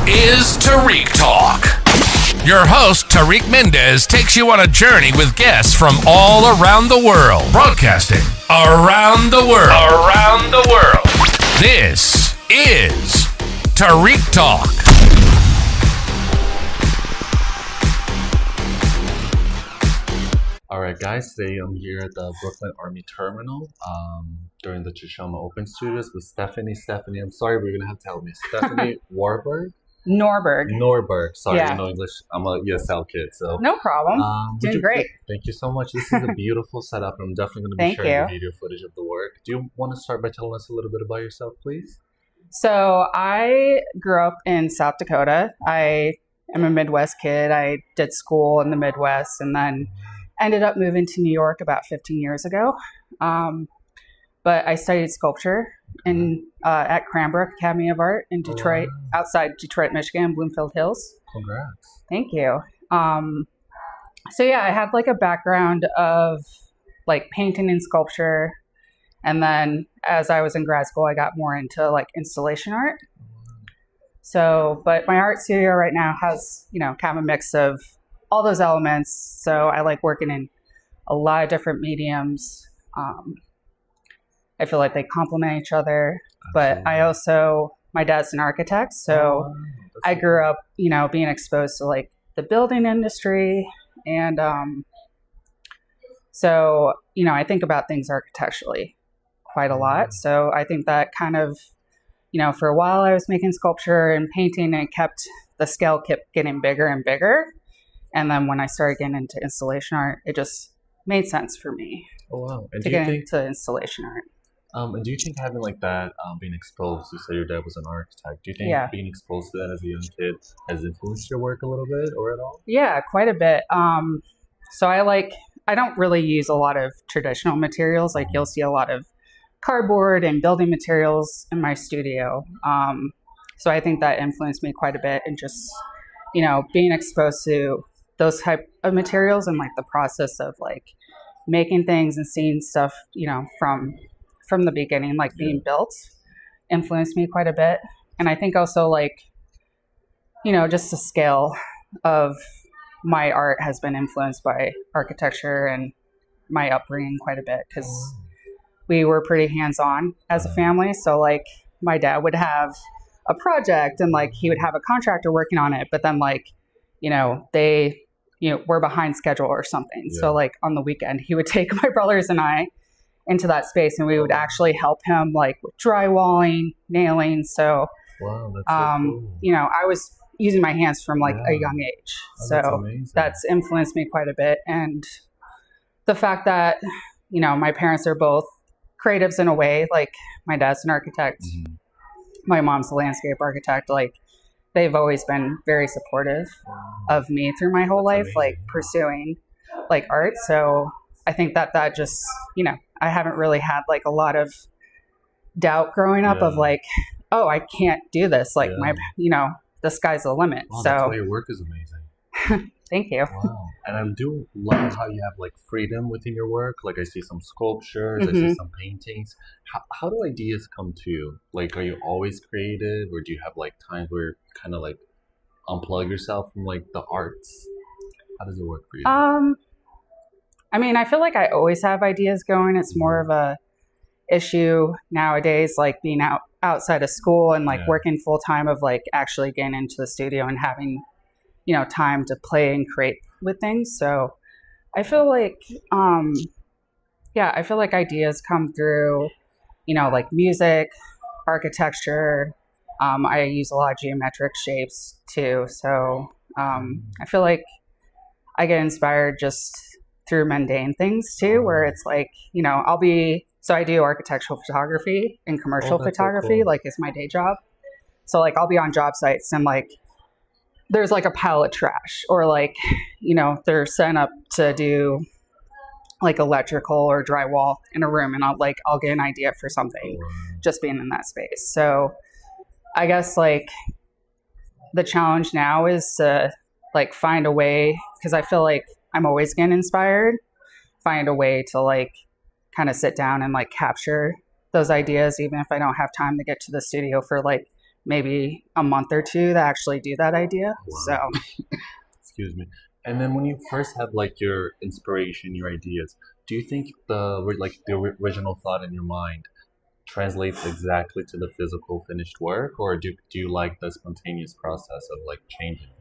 is Tarik Talk. Your host, Tarik Mendez, takes you on a journey with guests from all around the world. Broadcasting around the world. Around the world. This is Tarik Talk. Alright guys, today I'm here at the Brooklyn Army Terminal during the Chashama Open Studios with Stephanie. Stephanie, I'm sorry, but you're going to have to help me. Stephanie Warburg? Norberg. Sorry, yeah. I know English. I'm a ESL kid, so. No problem. Doing great. Thank you so much. This is a beautiful setup. I'm definitely going to be sharing the video footage of the work. Do you want to start by telling us a little bit about yourself, please? So I grew up in South Dakota. I am a Midwest kid. I did school in the Midwest and then ended up moving to New York about 15 years ago. But I studied sculpture at Cranbrook Academy of Art in Detroit, outside Detroit, Michigan, Bloomfield Hills. Congrats. Thank you. So yeah, I had like a background of like painting and sculpture. And then as I was in grad school, I got more into like installation art. So, but my art studio right now has, kind of a mix of all those elements. So I like working in a lot of different mediums. I feel like they complement each other, but I also, my dad's an architect. So I grew up, being exposed to like the building industry. And so, I think about things architecturally quite a lot. So I think that kind of, for a while I was making sculpture and painting and the scale kept getting bigger and bigger. And then when I started getting into installation art, it just made sense for me to get into installation art. And do you think having like that, being exposed, you say your dad was an architect, do you think being exposed to that as a young kid has influenced your work a little bit or at all? Yeah, quite a bit. So I don't really use a lot of traditional materials. Like you'll see a lot of cardboard and building materials in my studio. So I think that influenced me quite a bit and just, being exposed to those type of materials and like the process of like making things and seeing stuff, from the beginning, like being built, influenced me quite a bit. And I think also like, just the scale of my art has been influenced by architecture and my upbringing quite a bit because we were pretty hands-on as a family. So like my dad would have a project and like he would have a contractor working on it, but then like, they, were behind schedule or something. Yeah. So like on the weekend, he would take my brothers and I into that space and we would actually help him like with drywalling, nailing. So, that's so cool. I was using my hands from like a young age. So that's influenced me quite a bit. And the fact that, my parents are both creatives in a way, like my dad's an architect, my mom's a landscape architect, like they've always been very supportive of me through my whole life, like pursuing like art. So I think that just, I haven't really had like a lot of doubt growing up of like, oh, I can't do this. Like the sky's the limit. Wow, so that's why your work is amazing. Thank you. Wow. And I do love how you have like freedom within your work. Like I see some sculptures, I see some paintings. How do ideas come to you? Like, are you always creative or do you have like times where you kind of like unplug yourself from like the arts? How does it work for you? I mean, I feel like I always have ideas going. It's more of a issue nowadays, like being outside of school and like working full time of like actually getting into the studio and having, time to play and create with things. So I feel like, I feel like ideas come through, like music, architecture. I use a lot of geometric shapes too. So I feel like I get inspired just through mundane things too, where it's like, so I do architectural photography and commercial photography, so cool. Like it's my day job. So like I'll be on job sites and like there's like a pile of trash or like, they're setting up to do like electrical or drywall in a room and I'll get an idea for something just being in that space. So I guess like the challenge now is to like find a way, because I feel like I'm always getting inspired, find a way to like kind of sit down and like capture those ideas, even if I don't have time to get to the studio for like maybe a month or two to actually do that idea. Wow. So, Excuse me. And then when you first have like your inspiration, your ideas, do you think the original thought in your mind translates exactly to the physical finished work, or do you like the spontaneous process of like changing?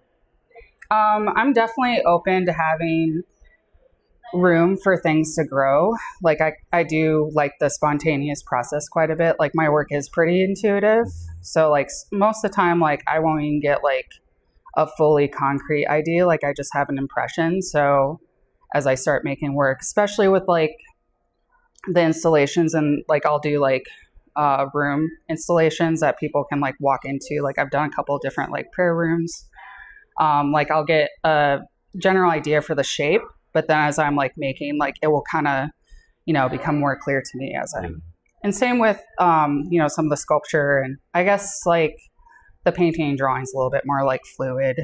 I'm definitely open to having room for things to grow. Like I do like the spontaneous process quite a bit. Like my work is pretty intuitive. So like most of the time, like I won't even get like a fully concrete idea. Like I just have an impression. So as I start making work, especially with like the installations, and like I'll do like room installations that people can like walk into. Like I've done a couple of different like prayer rooms. Like I'll get a general idea for the shape, but then as I'm like making, like it will kind of, become more clear to me as and same with, some of the sculpture, and I guess like the painting and drawing is a little bit more like fluid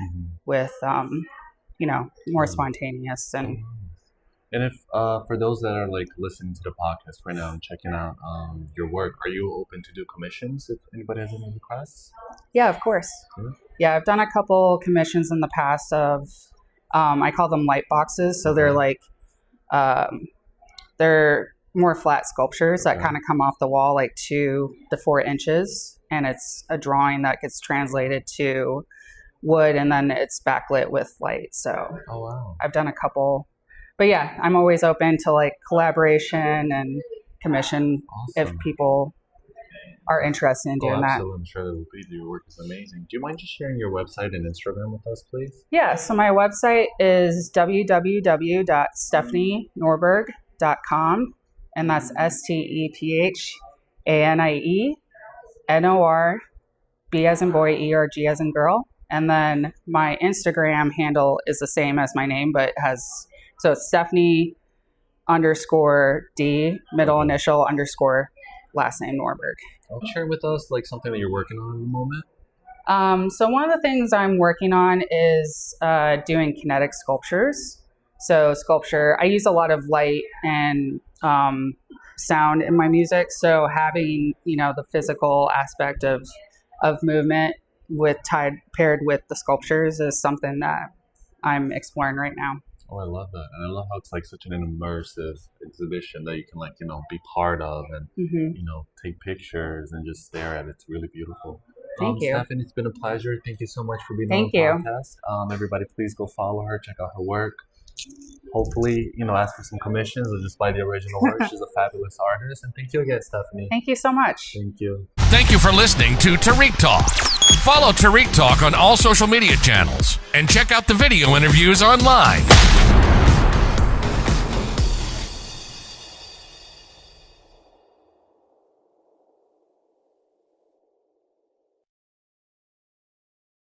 with, more spontaneous. And if for those that are like listening to the podcast right now and checking out your work, are you open to do commissions if anybody has any requests? Yeah, of course. Yeah, I've done a couple commissions in the past of, I call them light boxes. So they're like, they're more flat sculptures that kind of come off the wall like 2 to 4 inches. And it's a drawing that gets translated to wood, and then it's backlit with light. So I've done a couple. But yeah, I'm always open to like collaboration and commission if people are interested in doing that. I'm sure it will be. Your work is amazing. Do you mind just sharing your website and Instagram with us, please? Yeah, so my website is www.stephanienorberg.com, and that's STEPHANIENORB as in boy, ERG as in girl. And then my Instagram handle is the same as my name, but so it's Stephanie _D, middle initial _ last name Norberg. Share with us like something that you're working on at the moment. So one of the things I'm working on is doing kinetic sculptures. So sculpture, I use a lot of light and sound in my music. So having, the physical aspect of movement paired with the sculptures is something that I'm exploring right now. Oh, I love that. And I love how it's like such an immersive exhibition that you can like, be part of and, take pictures and just stare at it. It's really beautiful. Thank you. Stephanie, it's been a pleasure. Thank you so much for being on the podcast. Everybody, please go follow her, check out her work. Hopefully, ask for some commissions or just buy the original work. She's a fabulous artist. And thank you again, Stephanie. Thank you so much. Thank you. Thank you for listening to Tarik Talk. Follow Tarik Talk on all social media channels and check out the video interviews online.